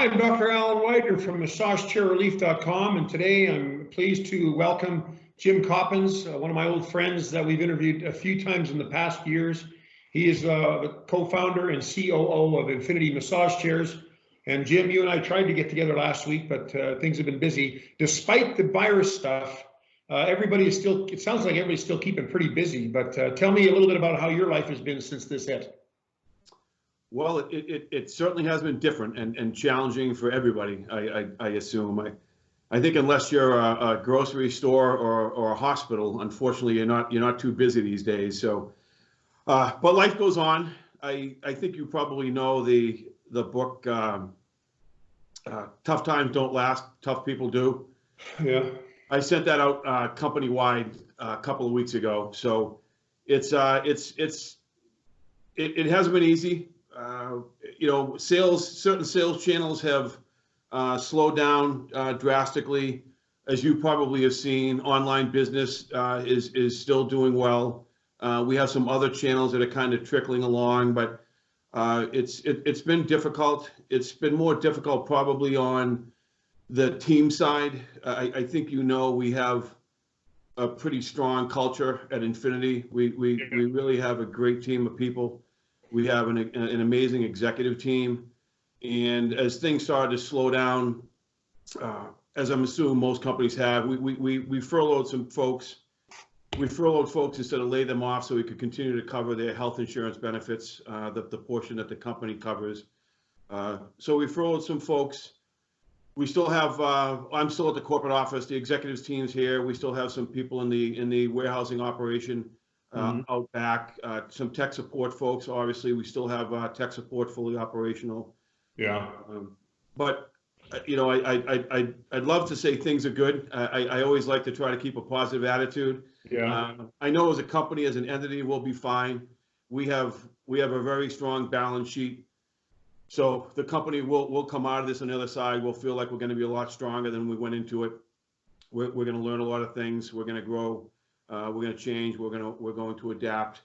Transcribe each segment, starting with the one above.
Hi, I'm Dr. Alan Widener from MassageChairRelief.com, and today I'm pleased to welcome Jim Coppins, one of my old friends that we've interviewed a few times in the past years. He is the co-founder and COO of Infinity Massage Chairs. And Jim, you and I tried to get together last week, but things have been busy. Despite the virus stuff, everybody is still, it sounds like everybody's still keeping pretty busy, but tell me a little bit about how your life has been since this hit. Well, it certainly has been different and challenging for everybody, I assume. I think unless you're a grocery store or a hospital, unfortunately, you're not too busy these days. So, but life goes on. I think you probably know the book, Tough Times Don't Last, Tough People Do. Yeah. I sent that out company-wide a couple of weeks ago. So it hasn't been easy. Certain sales channels have slowed down drastically. As you probably have seen, online business is still doing well. We have some other channels that are kind of trickling along, but it's been difficult. It's been more difficult probably on the team side. I think we have a pretty strong culture at Infinity. We really have a great team of people. We have an amazing executive team, and as things started to slow down, as I'm assuming most companies have, we furloughed some folks. We furloughed folks instead of lay them off so we could continue to cover their health insurance benefits, the portion that the company covers. So we furloughed some folks. We still have, I'm still at the corporate office, the executives team's here. We still have some people in the warehousing operation. Out back, some tech support folks. Obviously, we still have tech support fully operational. Yeah. But I'd love to say things are good. I always like to try to keep a positive attitude. Yeah. I know as a company, as an entity, we'll be fine. We have a very strong balance sheet. So the company will come out of this on the other side. We'll feel like we're going to be a lot stronger than we went into it. We're going to learn a lot of things. We're going to grow. We're going to change. We're going to adapt.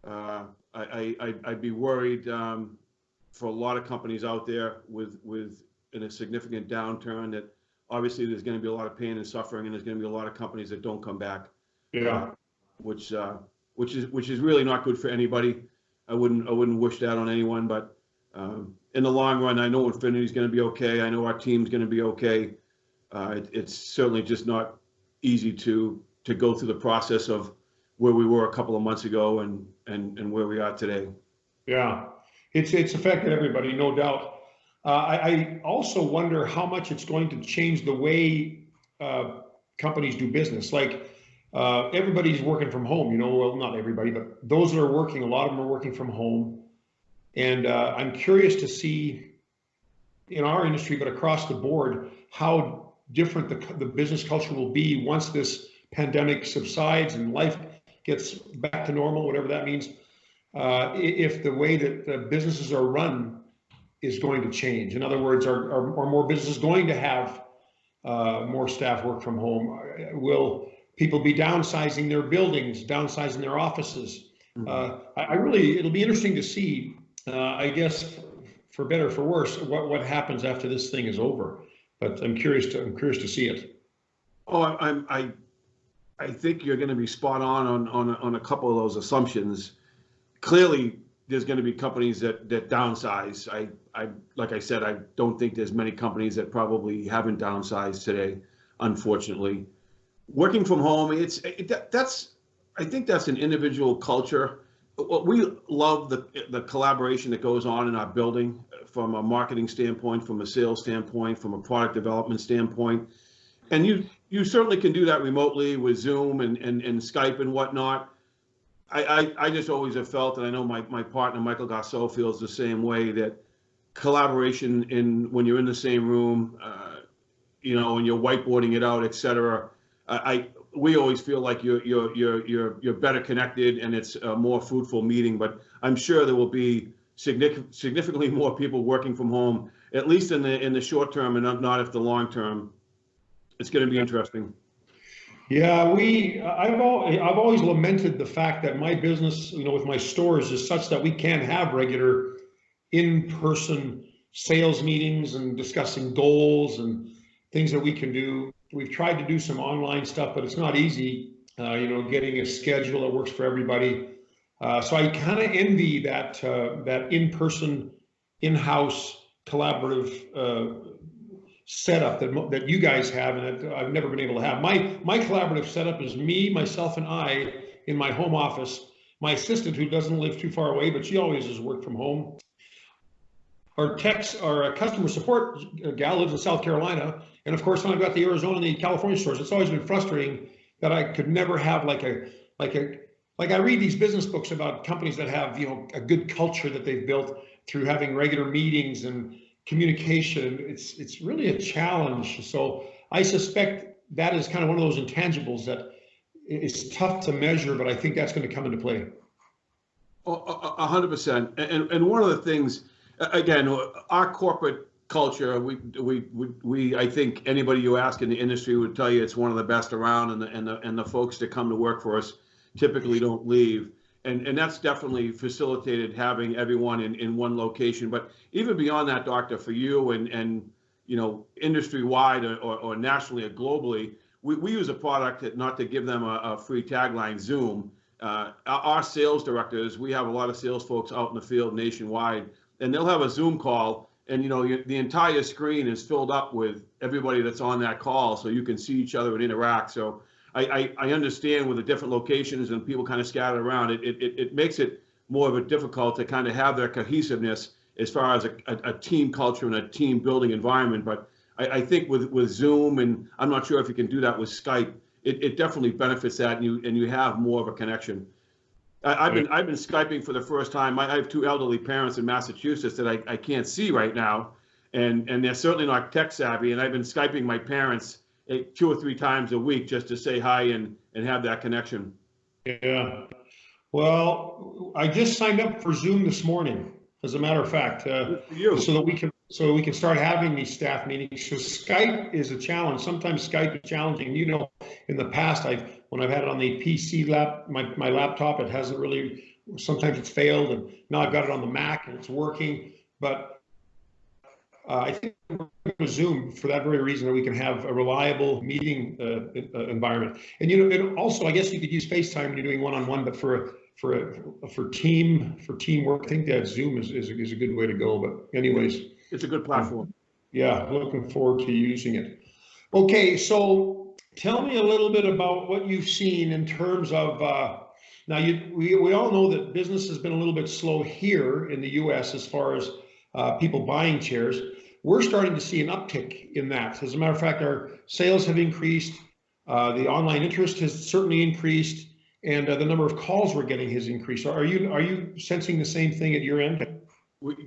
I'd be worried for a lot of companies out there in a significant downturn that obviously there's going to be a lot of pain and suffering, and there's going to be a lot of companies that don't come back. Yeah. Which is really not good for anybody. I wouldn't wish that on anyone. But in the long run, I know Infinity's going to be okay. I know our team's going to be okay. It's certainly just not easy to go through the process of where we were a couple of months ago and where we are today. Yeah, it's affected everybody, no doubt. I also wonder how much it's going to change the way companies do business. Like everybody's working from home, well, not everybody, but those that are working, a lot of them are working from home. And I'm curious to see in our industry, but across the board, how different the business culture will be once this pandemic subsides and life gets back to normal, whatever that means, if the way that the businesses are run is going to change. In other words, are more businesses going to have more staff work from home? Will people be downsizing their buildings, downsizing their offices? It'll be interesting to see, I guess, for better or for worse, what happens after this thing is over. But I'm curious to see it. Oh, I think you're going to be spot on a couple of those assumptions. Clearly, there's going to be companies that downsize. Like I said, I don't think there's many companies that probably haven't downsized today, unfortunately. Working from home, I think that's an individual culture. We love the collaboration that goes on in our building from a marketing standpoint, from a sales standpoint, from a product development standpoint. And you certainly can do that remotely with Zoom and Skype and whatnot. I just always have felt, and I know my partner, Michael Garceau, feels the same way, that collaboration when you're in the same room, and you're whiteboarding it out, et cetera, we always feel like you're better connected and it's a more fruitful meeting. But I'm sure there will be significantly more people working from home, at least in the short term, and not if the long term. It's going to be interesting. Yeah, I've always lamented the fact that my business, with my stores, is such that we can't have regular in-person sales meetings and discussing goals and things that we can do. We've tried to do some online stuff, but it's not easy, getting a schedule that works for everybody. So I kind of envy that in-person, in-house collaborative setup that you guys have, and that I've never been able to have. My collaborative setup is me, myself, and I in my home office. My assistant, who doesn't live too far away, but she always has worked from home. Our customer support gal lives in South Carolina, and of course, I've got the Arizona and the California stores. It's always been frustrating that I could never have like I read these business books about companies that have a good culture that they've built through having regular meetings and communication. It's really a challenge. So I suspect that is kind of one of those intangibles that is tough to measure, but I think that's going to come into play. 100%. And one of the things, again, our corporate culture, we I think anybody you ask in the industry would tell you it's one of the best around, and the folks that come to work for us typically don't leave. And that's definitely facilitated having everyone in one location. But even beyond that, Doctor, for you and industry wide or nationally or globally, we use a product that, not to give them a free tagline, Zoom. Our sales directors, we have a lot of sales folks out in the field nationwide, and they'll have a Zoom call, and the entire screen is filled up with everybody that's on that call, so you can see each other and interact. So I understand with the different locations and people kind of scattered around, it makes it more of a difficult to kind of have their cohesiveness as far as a team culture and a team building environment. But I think with Zoom, and I'm not sure if you can do that with Skype, it definitely benefits that, and you have more of a connection. I've been Skyping for the first time. I have two elderly parents in Massachusetts that I can't see right now, and they're certainly not tech savvy. And I've been Skyping my parents 2 or 3 times a week just to say hi and have that connection. Yeah. Well, I just signed up for Zoom this morning, as a matter of fact, so that we can start having these staff meetings. So Skype is a challenge. Sometimes Skype is challenging. In the past, when I've had it on the PC my laptop, it hasn't really. Sometimes it's failed, and now I've got it on the Mac and it's working. But I think Zoom for that very reason, that we can have a reliable meeting environment. And also, I guess you could use FaceTime when you're doing one-on-one, but for teamwork, I think that Zoom is a good way to go. But anyways, it's a good platform. Yeah, looking forward to using it. Okay, so tell me a little bit about what you've seen in terms of now. We all know that business has been a little bit slow here in the U.S. as far as people buying chairs. We're starting to see an uptick in that. As a matter of fact, our sales have increased. The online interest has certainly increased, and the number of calls we're getting has increased. Are you sensing the same thing at your end?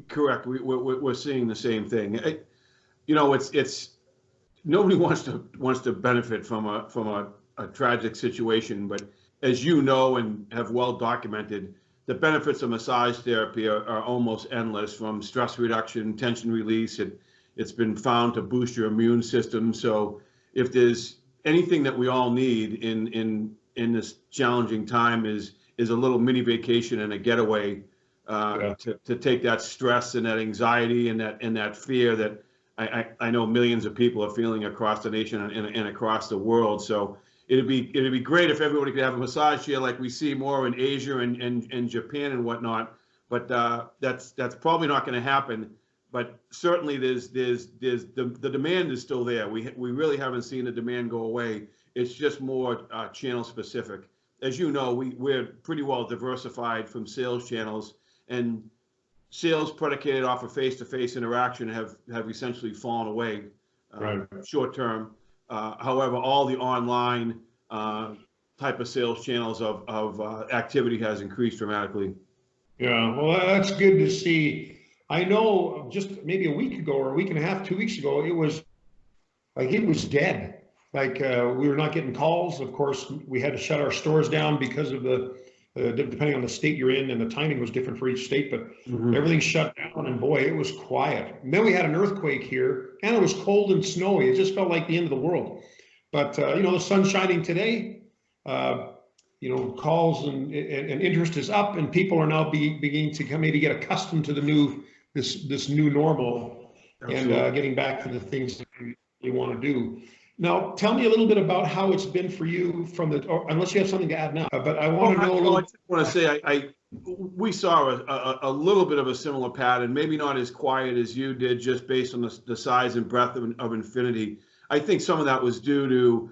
Correct. We're seeing the same thing. It's nobody wants to benefit from a tragic situation, but as you know and have well documented, the benefits of massage therapy are almost endless, from stress reduction, tension release. It's been found to boost your immune system. So if there's anything that we all need in this challenging time is a little mini vacation and a getaway to take that stress and that anxiety and that fear that I know millions of people are feeling across the nation and across the world. So it'd be great if everybody could have a massage chair like we see more in Asia and Japan and whatnot. But that's probably not going to happen. But certainly there's the demand is still there. We really haven't seen the demand go away. It's just more channel specific. As you know, we're pretty well diversified from sales channels, and sales predicated off of face-to-face interaction have essentially fallen away short term. However, all the online type of sales channels of activity has increased dramatically. Yeah, well, that's good to see. I know just maybe a week ago or a week and a half, 2 weeks ago, it was dead. Like we were not getting calls. Of course, we had to shut our stores down because of depending on the state you're in, and the timing was different for each state, but everything shut down, and boy, it was quiet. And then we had an earthquake here, and it was cold and snowy. It just felt like the end of the world. But the sun's shining today. Calls and interest is up, and people are now beginning to maybe get accustomed to the this new normal and getting back to the things that you want to do. Now, tell me a little bit about how it's been for you from the, or unless you have something to add now, but I want to know a little. I just want to say, we saw a little bit of a similar pattern, maybe not as quiet as you did, just based on the size and breadth of Infinity. I think some of that was due to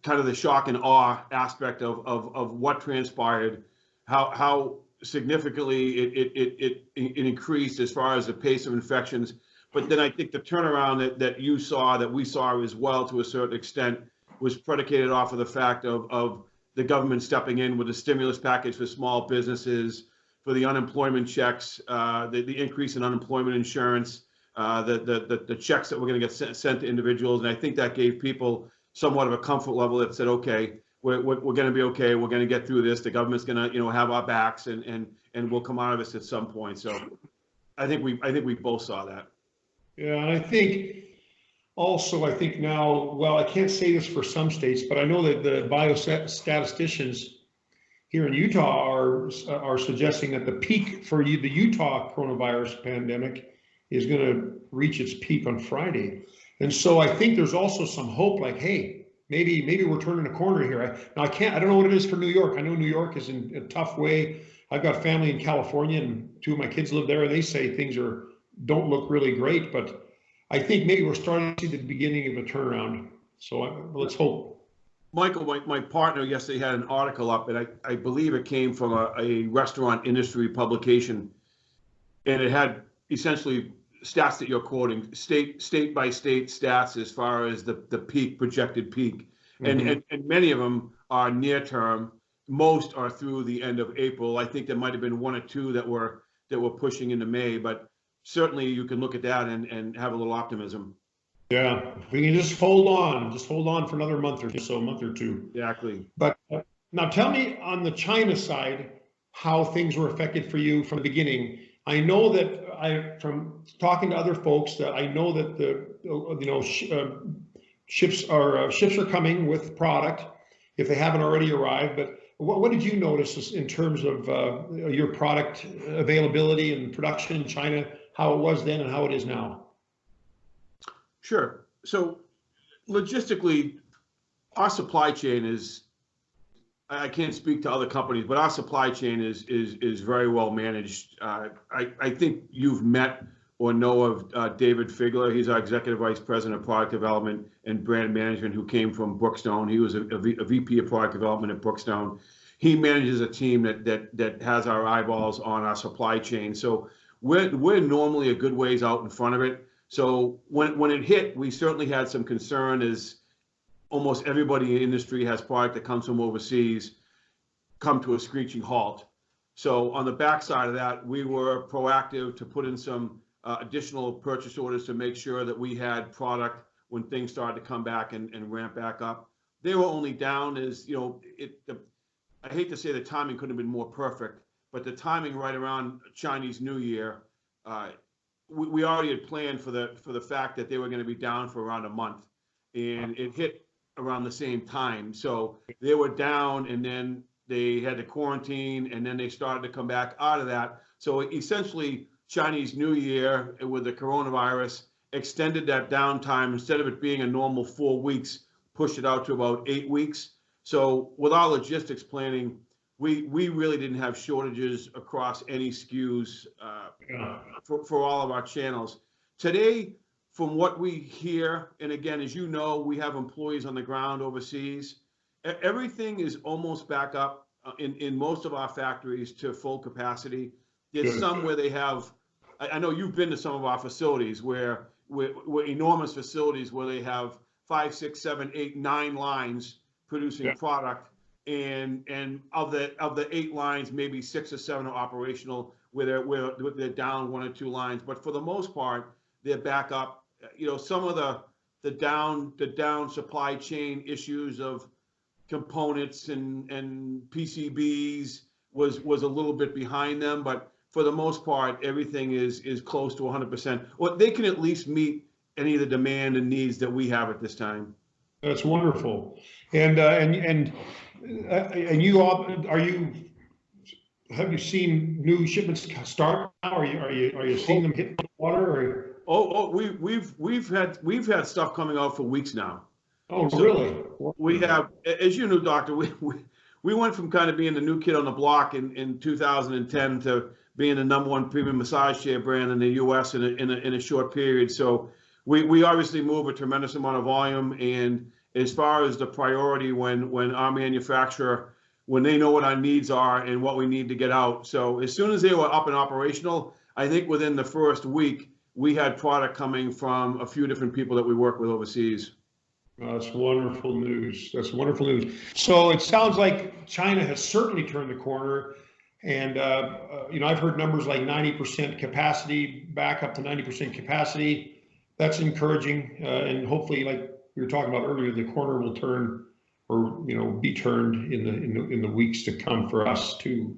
kind of the shock and awe aspect of what transpired, how significantly it increased as far as the pace of infections. But then I think the turnaround that you saw, that we saw as well to a certain extent, was predicated off of the fact of the government stepping in with a stimulus package for small businesses, for the unemployment checks, the increase in unemployment insurance, the checks that were going to get sent to individuals. And I think that gave people somewhat of a comfort level that said, okay, we're going to be okay. We're going to get through this. The government's going to, have our backs, and we'll come out of this at some point. So I think we both saw that. Yeah, and I think now, well, I can't say this for some states, but I know that the biostatisticians here in Utah are suggesting that the peak for the Utah coronavirus pandemic is going to reach its peak on Friday. And so I think there's also some hope, like, hey, maybe we're turning a corner here. I don't know what it is for New York. I know New York is in a tough way. I've got family in California, and two of my kids live there, and they say things don't look really great, but I think maybe we're starting to see the beginning of a turnaround. So let's hope. Michael, my partner yesterday had an article up, and I believe it came from a restaurant industry publication, and it had essentially stats that you're quoting, state by state stats as far as the projected peak. And many of them are near term. Most are through the end of April. I think there might have been one or two that were pushing into May, but certainly you can look at that and have a little optimism. Yeah, we can just hold on for another month or so, a month or two. Exactly. But now tell me on the China side, how things were affected for you from the beginning. I know that from talking to other folks, that I know that ships are coming with product if they haven't already arrived. But what did you notice in terms of your product availability and production in China, how it was then and how it is now? Sure. So logistically, our supply chain is, I can't speak to other companies, but our supply chain is very well managed. I think you've met or know of David Figler. He's our Executive Vice President of Product Development and Brand Management, who came from Brookstone. He was a VP of Product Development at Brookstone. He manages a team that has our eyeballs on our supply chain. So we're normally a good ways out in front of it. So when it hit, we certainly had some concern, as almost everybody in the industry has product that comes from overseas come to a screeching halt. So on the backside of that, we were proactive to put in some additional purchase orders to make sure that we had product when things started to come back and ramp back up. They were only down as, I hate to say the timing couldn't have been more perfect, but the timing right around Chinese New Year, we already had planned for the fact that they were going to be down for around a month, and it hit around the same time. So they were down, and then they had to quarantine, and then they started to come back out of that. So essentially, Chinese New Year with the coronavirus extended that downtime. Instead of it being a normal 4 weeks, pushed it out to about 8 weeks. So with our logistics planning, we really didn't have shortages across any SKUs for all of our channels. Today, from what we hear, and again, as you know, we have employees on the ground overseas, everything is almost back up in most of our factories to full capacity. There's some where they have, I know you've been to some of our facilities where we're enormous facilities where they have 5, 6, 7, 8, 9 lines producing product. And of the 8 lines, maybe 6 or 7 are operational, where they're down 1 or 2 lines. But for the most part, they're back up. Some of the down supply chain issues of components and PCBs was a little bit behind them. But for the most part, everything is close to 100%. Well, they can at least meet any of the demand and needs that we have at this time. That's wonderful. And you all, are you have you seen new shipments start now? Are you seeing them hit the water? Or? We've had stuff coming out for weeks now. Oh, So really? we have, as you know, Doctor, we went from kind of being the new kid on the block in 2010 to being the #1 premium massage chair brand in the U.S. in a short period. So we obviously move a tremendous amount of volume. And as far as the priority, when our manufacturer, when they know what our needs are and what we need to get out. So as soon as they were up and operational, I think within the first week, we had product coming from a few different people that we work with overseas. That's wonderful news. That's wonderful news. So it sounds like China has certainly turned the corner. And, I've heard numbers like 90% capacity, back up to 90% capacity. That's encouraging. And hopefully, like we were talking about earlier, the corner will turn or, be turned in the weeks to come for us too.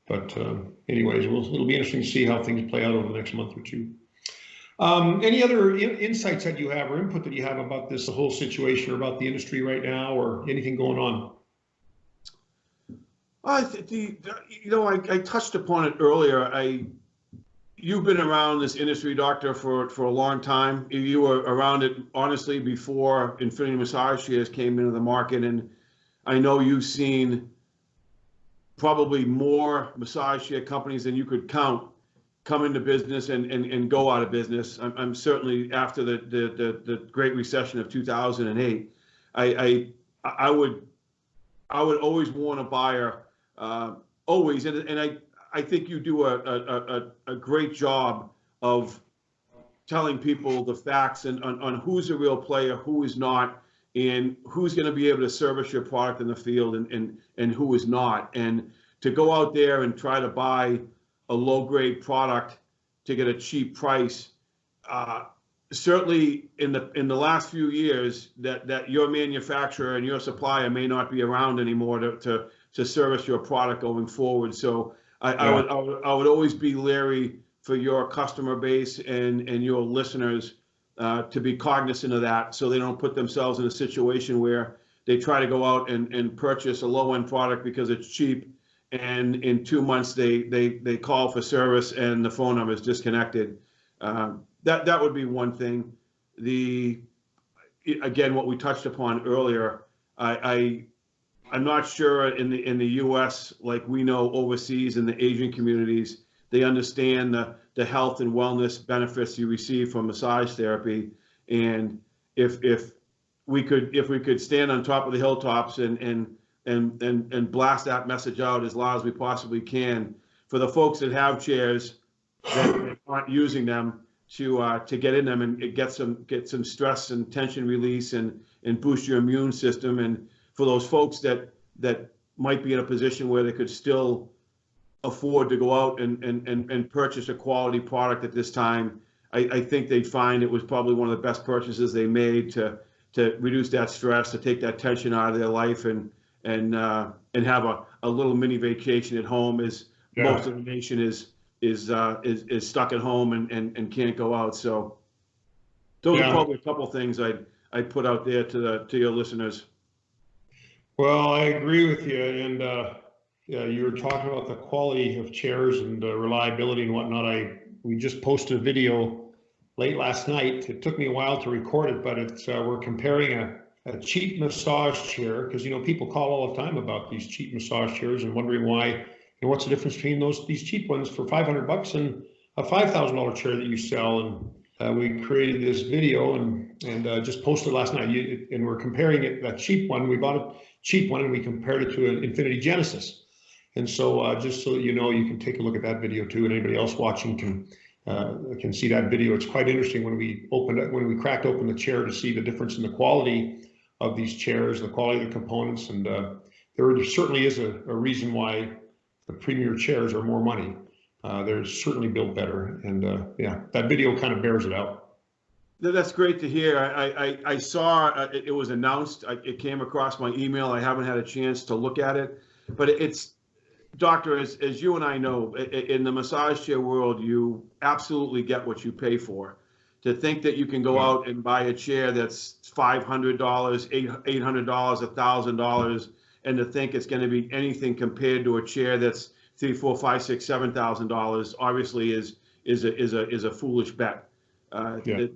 But anyways, it'll be interesting to see how things play out over the next month or two. Any other insights that you have or input that you have about the whole situation or about the industry right now or anything going on? I touched upon it earlier. You've been around this industry, Doctor, for a long time. You were around it, honestly, before Infinity Massage Chairs came into the market. And I know you've seen probably more massage chair companies than you could count come into business and go out of business. I'm certainly, after the Great Recession of 2008, I would always warn a buyer, always, and I think you do a great job of telling people the facts and on who's a real player, who is not, and who's going to be able to service your product in the field and who is not. And to go out there and try to buy a low-grade product to get a cheap price, certainly in the last few years, that your manufacturer and your supplier may not be around anymore to service your product going forward. So I would always be leery for your customer base and your listeners to be cognizant of that, so they don't put themselves in a situation where they try to go out and purchase a low-end product because it's cheap, and in 2 months they call for service and the phone number is disconnected. That would be one thing. Again, what we touched upon earlier, I'm not sure in the U.S. like we know overseas in the Asian communities, they understand the health and wellness benefits you receive from massage therapy. And if we could stand on top of the hilltops and blast that message out as loud as we possibly can for the folks that have chairs that aren't using them to get in them and get some stress and tension release and boost your immune system. And for those folks that might be in a position where they could still afford to go out and purchase a quality product at this time, I think they'd find it was probably one of the best purchases they made to reduce that stress, to take that tension out of their life and have a little mini vacation at home, as most of the nation is stuck at home and can't go out. So those are probably a couple things I'd put out there to your listeners. Well, I agree with you. And you were talking about the quality of chairs and reliability and whatnot. We just posted a video late last night. It took me a while to record it, but we're comparing a cheap massage chair, because people call all the time about these cheap massage chairs and wondering why. And what's the difference between these cheap ones for $500 and a $5,000 chair that you sell? And we created this video and just posted last night. And we're comparing it. That cheap one, we bought a cheap one and we compared it to an Infinity Genesis. And so just so you can take a look at that video too, and anybody else watching can see that video. It's quite interesting when we cracked open the chair to see the difference in the quality of these chairs, the quality of the components, and there certainly is a reason why the premier chairs are more money. They're certainly built better, and that video kind of bears it out. That's great to hear. I saw it was announced. It came across my email. I haven't had a chance to look at it, but it's, Doctor, as you and I know, in the massage chair world, you absolutely get what you pay for. To think that you can go out and buy a chair that's $500, $800, $1,000, and to think it's going to be anything compared to a chair that's $3, $4, $5, $6, $7,000 obviously is a foolish bet. Yeah.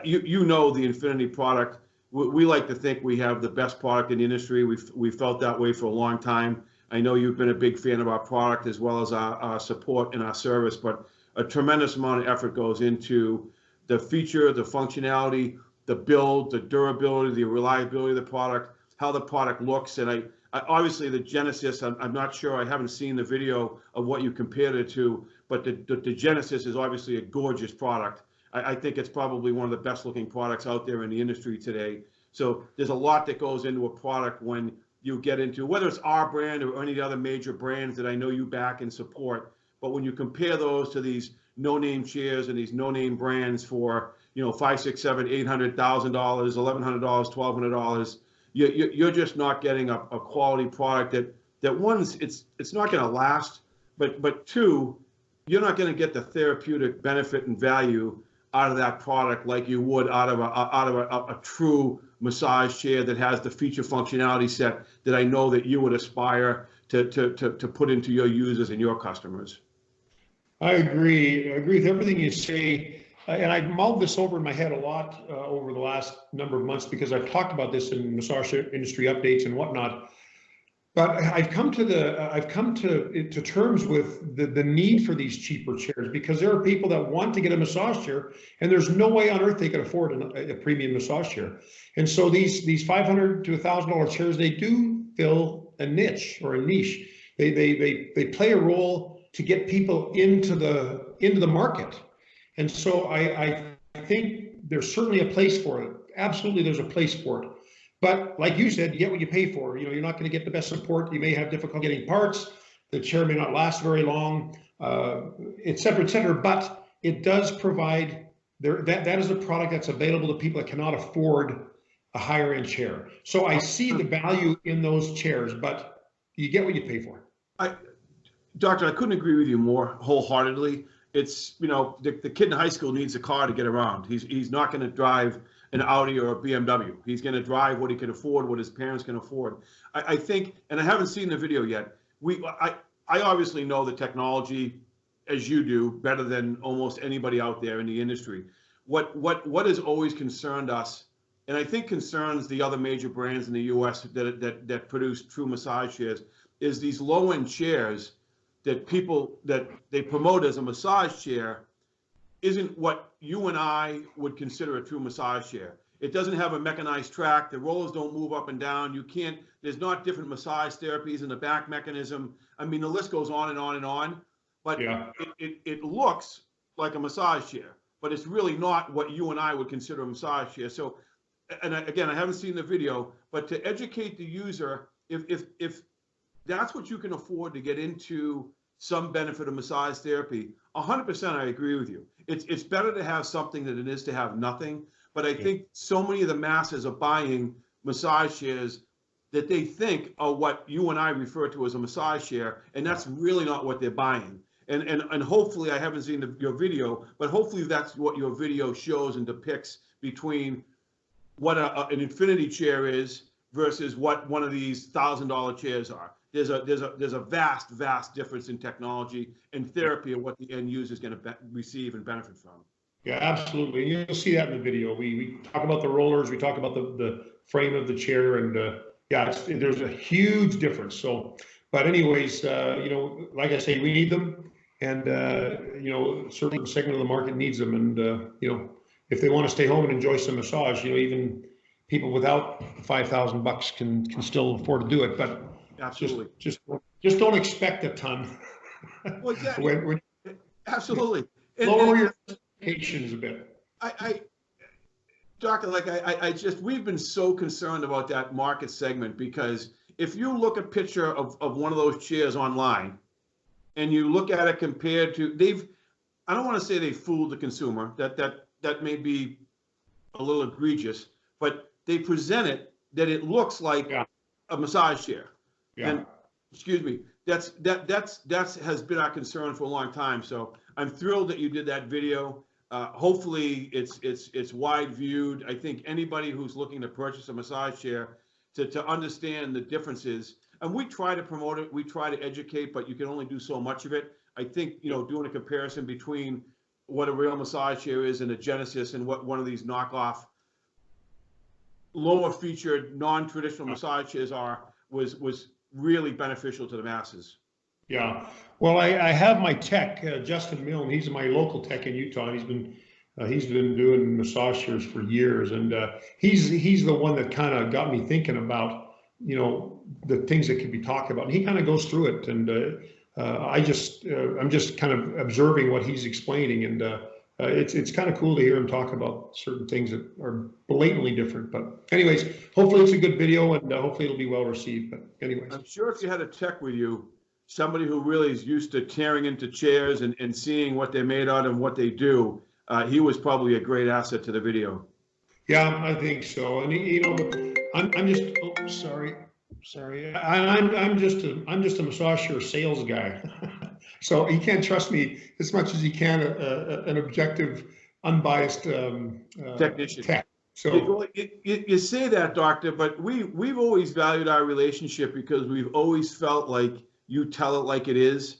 You know the Infinity product. We like to think we have the best product in the industry. We've felt that way for a long time. I know you've been a big fan of our product as well as our support and our service, but a tremendous amount of effort goes into the feature, the functionality, the build, the durability, the reliability of the product, how the product looks. And I obviously the Genesis, I'm not sure, I haven't seen the video of what you compared it to, but the Genesis is obviously a gorgeous product. I think it's probably one of the best looking products out there in the industry today. So there's a lot that goes into a product when you get into, whether it's our brand or any other major brands that I know you back and support. But when you compare those to these no-name chairs and these no-name brands for, $5, $6, $7, $800,000, $1,100, $1,200, you're just not getting a quality product that one's it's not going to last, but two, you're not going to get the therapeutic benefit and value out of that product like you would out of a true massage chair that has the feature functionality set that I know that you would aspire to put into your users and your customers. I agree. I agree with everything you say. And I've mulled this over in my head a lot over the last number of months because I've talked about this in massage industry updates and whatnot. But I've come to terms with the need for these cheaper chairs because there are people that want to get a massage chair and there's no way on earth they can afford a premium massage chair. And so these $500 to $1,000 chairs, they do fill a niche or a niche. They play a role to get people into the market. And so I think there's certainly a place for it. Absolutely, there's a place for it. But like you said, you get what you pay for. You're not going to get the best support. You may have difficulty getting parts. The chair may not last very long, et cetera, et cetera. But it does provide that is a product that's available to people that cannot afford a higher end chair. So I see the value in those chairs, but you get what you pay for. Doctor, I couldn't agree with you more wholeheartedly. It's, the kid in high school needs a car to get around. He's not going to drive an Audi or a BMW. He's going to drive what he can afford, what his parents can afford. I think, and I haven't seen the video yet. I obviously know the technology as you do better than almost anybody out there in the industry. What has always concerned us, and I think concerns the other major brands in the U.S. that produce true massage chairs, is these low-end chairs that they promote as a massage chair isn't what you and I would consider a true massage chair. It doesn't have a mechanized track. The rollers don't move up and down. There's not different massage therapies in the back mechanism. I mean, the list goes on and on and on, but yeah. It looks like a massage chair, but it's really not what you and I would consider a massage chair. So, and again, I haven't seen the video, but to educate the user, if that's what you can afford to get into some benefit of massage therapy, 100% I agree with you. It's better to have something than it is to have nothing. But I think so many of the masses are buying massage chairs that they think are what you and I refer to as a massage chair, and that's really not what they're buying. And hopefully, I haven't seen your video, but hopefully that's what your video shows and depicts between what an infinity chair is versus what one of these $1,000 chairs are. There's a vast difference in technology and therapy of what the end user is going to receive and benefit from. Yeah, absolutely. You'll see that in the video. We talk about the rollers, we talk about the frame of the chair, and there's a huge difference. So, but anyways, like I say, we need them, and certainly a segment of the market needs them, and if they want to stay home and enjoy some massage, even people without $5,000 can still afford to do it, but. Absolutely. Just don't expect a ton. Well, yeah, absolutely. Lower your expectations a bit. Doctor, we've been so concerned about that market segment because if you look at a picture of one of those chairs online and you look at it compared to, I don't want to say they fooled the consumer, that may be a little egregious, but they present it that it looks like a massage chair. Yeah. And excuse me, that's has been our concern for a long time. So I'm thrilled that you did that video. Hopefully it's wide viewed. I think anybody who's looking to purchase a massage chair to understand the differences. and we try to promote it, we try to educate, but you can only do so much of it. I think, you know, doing a comparison between what a real massage chair is and a Genesis and what one of these knockoff lower featured non-traditional massage chairs are was really beneficial to the masses. Yeah. Well, I have my tech, Justin Milne. He's my local tech in Utah. And he's been doing massage chairs for years, and he's the one that kind of got me thinking about, you know, the things that could be talked about. And he kind of goes through it, and I'm just kind of observing what he's explaining, and it's kind of cool to hear him talk about certain things that are blatantly different. But anyways, hopefully it's a good video, and hopefully it'll be well received. But anyways, I'm sure if you had a tech with you, somebody who really is used to tearing into chairs and seeing what they're made out of and what they do, he was probably a great asset to the video. Yeah, I think so. And you know, I'm just, oh, sorry. I'm just a massage chair sales guy. So he can't trust me as much as he can an objective, unbiased technician. Tech. So you say that, doctor, but we've always valued our relationship because we've always felt like you tell it like it is.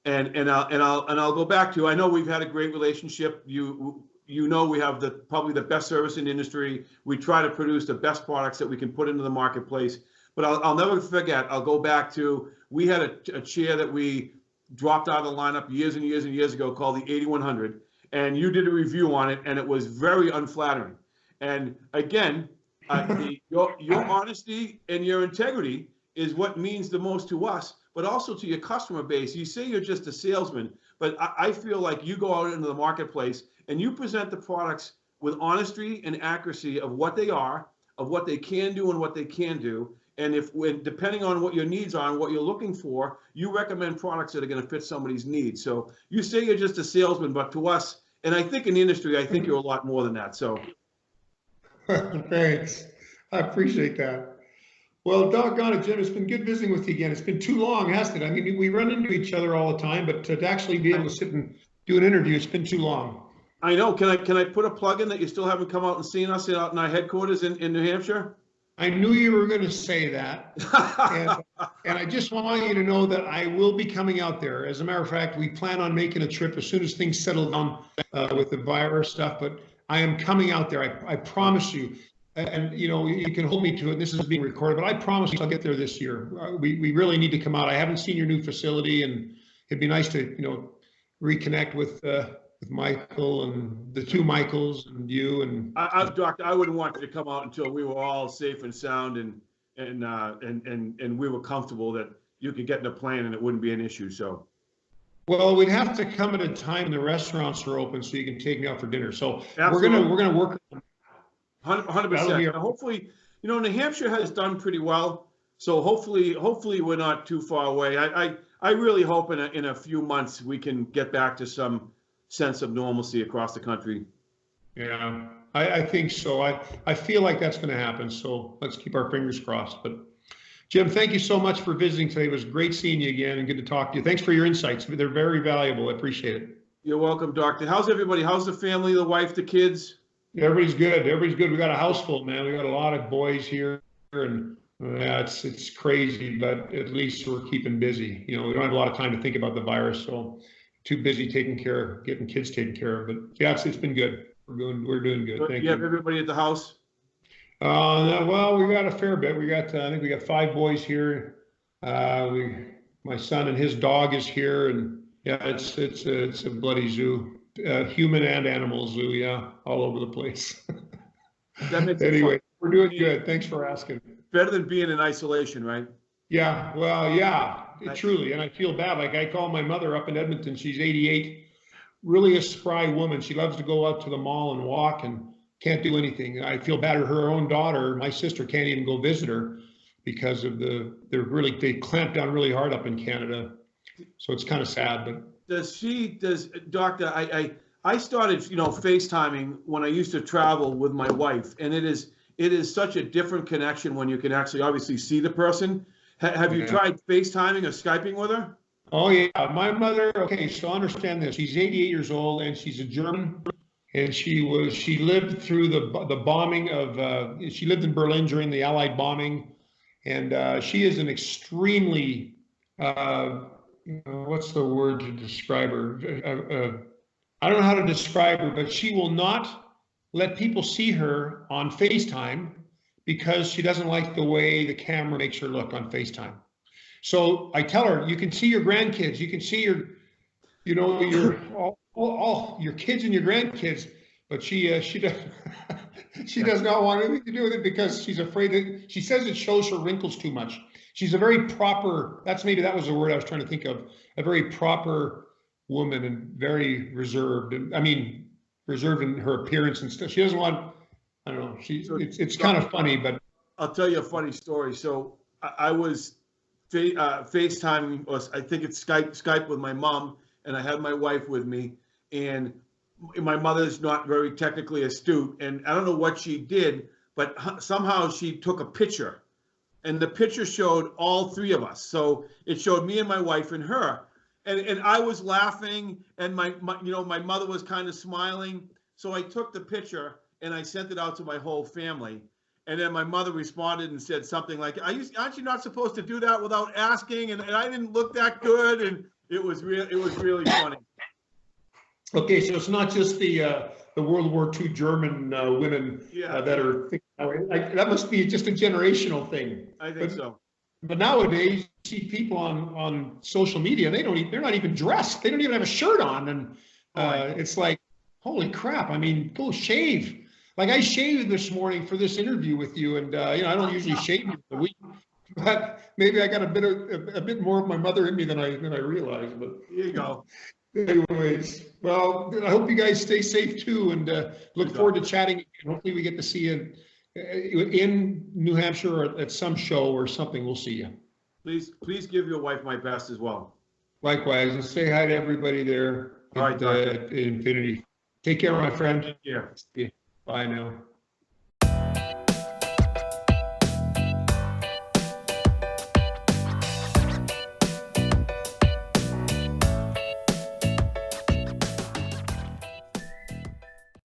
And I'll go back to, I know we've had a great relationship. You know, we have probably the best service in the industry. We try to produce the best products that we can put into the marketplace. But I'll never forget, I'll go back to, we had a chair that we dropped out of the lineup years and years and years ago called the 8100. And you did a review on it, and it was very unflattering. And again, your honesty and your integrity is what means the most to us, but also to your customer base. You say you're just a salesman, but I feel like you go out into the marketplace and you present the products with honesty and accuracy of what they are, of what they can do and what they can do. And depending on what your needs are and what you're looking for, you recommend products that are going to fit somebody's needs. So you say you're just a salesman, but to us, and I think in the industry, I think you're a lot more than that. So thanks. I appreciate that. Well, doggone it, Jim, it's been good visiting with you again. It's been too long, hasn't it? I mean, we run into each other all the time, but to actually be able to sit and do an interview, it's been too long. I know. Can I put a plug in that you still haven't come out and seen us out in our headquarters in New Hampshire? I knew you were going to say that. and I just want you to know that I will be coming out there. As a matter of fact, we plan on making a trip as soon as things settle down with the virus stuff, but I am coming out there. I promise you. And, you know, you can hold me to it. This is being recorded, but I promise you I'll get there this year. We really need to come out. I haven't seen your new facility, and it'd be nice to, you know, reconnect with Michael and the two Michaels and you. And Doctor, I wouldn't want you to come out until we were all safe and sound and we were comfortable that you could get in a plane and it wouldn't be an issue. So, well, we'd have to come at a time the restaurants are open so you can take me out for dinner. So absolutely. we're gonna work. 100%. Hopefully, you know, New Hampshire has done pretty well. So hopefully we're not too far away. I really hope in a few months we can get back to some sense of normalcy across the country. Yeah, I think so. I feel like that's going to happen. So let's keep our fingers crossed. But Jim, thank you so much for visiting today. It was great seeing you again and good to talk to you. Thanks for your insights. They're very valuable. I appreciate it. You're welcome, Doctor. How's everybody? How's the family, the wife, the kids? Everybody's good. Everybody's good. We got a house full, man. We got a lot of boys here, and yeah, it's crazy, but at least we're keeping busy. You know, we don't have a lot of time to think about the virus, so too busy getting kids taken care of. But yeah, it's been good. We're doing good. Thank you. You have everybody at the house? Well, we got a fair bit. We got I think we got 5 boys here. My son and his dog is here, and yeah, it's a bloody zoo. Human and animal zoo, yeah, all over the place. That makes anyway, we're doing good. Thanks for asking. Better than being in isolation, right? Yeah, well, yeah, truly. And I feel bad. Like I call my mother up in Edmonton. She's 88, really a spry woman. She loves to go out to the mall and walk and can't do anything. I feel bad for her own daughter. My sister can't even go visit her because of they clamped down really hard up in Canada. So it's kind of sad, but. Doctor, I started, you know, FaceTiming when I used to travel with my wife, and it is such a different connection when you can actually obviously see the person. Have you tried FaceTiming or Skyping with her? Oh yeah, my mother, okay, so understand this. She's 88 years old and she's a German, and she lived through the bombing of, she lived in Berlin during the Allied bombing, And she is an extremely, what's the word to describe her? I don't know how to describe her, but she will not let people see her on FaceTime because she doesn't like the way the camera makes her look on FaceTime. So I tell her, you can see your grandkids, you can see your, your all your kids and your grandkids, but she does she does not want anything to do with it because she's afraid that she says it shows her wrinkles too much. She's a very proper, that was the word I was trying to think of, a very proper woman and very reserved. And I mean, reserved in her appearance and stuff. She doesn't want, I don't know, it's kind of funny, but. I'll tell you a funny story. So I was FaceTiming, or I think it's Skype with my mom, and I had my wife with me, and my mother's not very technically astute, and I don't know what she did, but somehow she took a picture, and the picture showed all three of us. So it showed me and my wife and her, and I was laughing, and my mother was kind of smiling. So I took the picture and I sent it out to my whole family. And then my mother responded and said something like, aren't you not supposed to do that without asking? And I didn't look that good. And it was really funny. Okay, so it's not just the World War II German women that are thinking, that must be just a generational thing. I think so. But nowadays, you see people on social media, they're not even dressed. They don't even have a shirt on. And it's like, holy crap. I mean, go shave. Like I shaved this morning for this interview with you, and I don't usually shave in the week, but maybe I got a bit more of my mother in me than I realized. But here you go. Anyways, well, I hope you guys stay safe too, and look forward to chatting. Hopefully, we get to see you in New Hampshire or at some show or something. We'll see you. Please give your wife my best as well. Likewise, and say hi to everybody there. All right, at Infinity. Take care, my friend. Yeah. Bye now.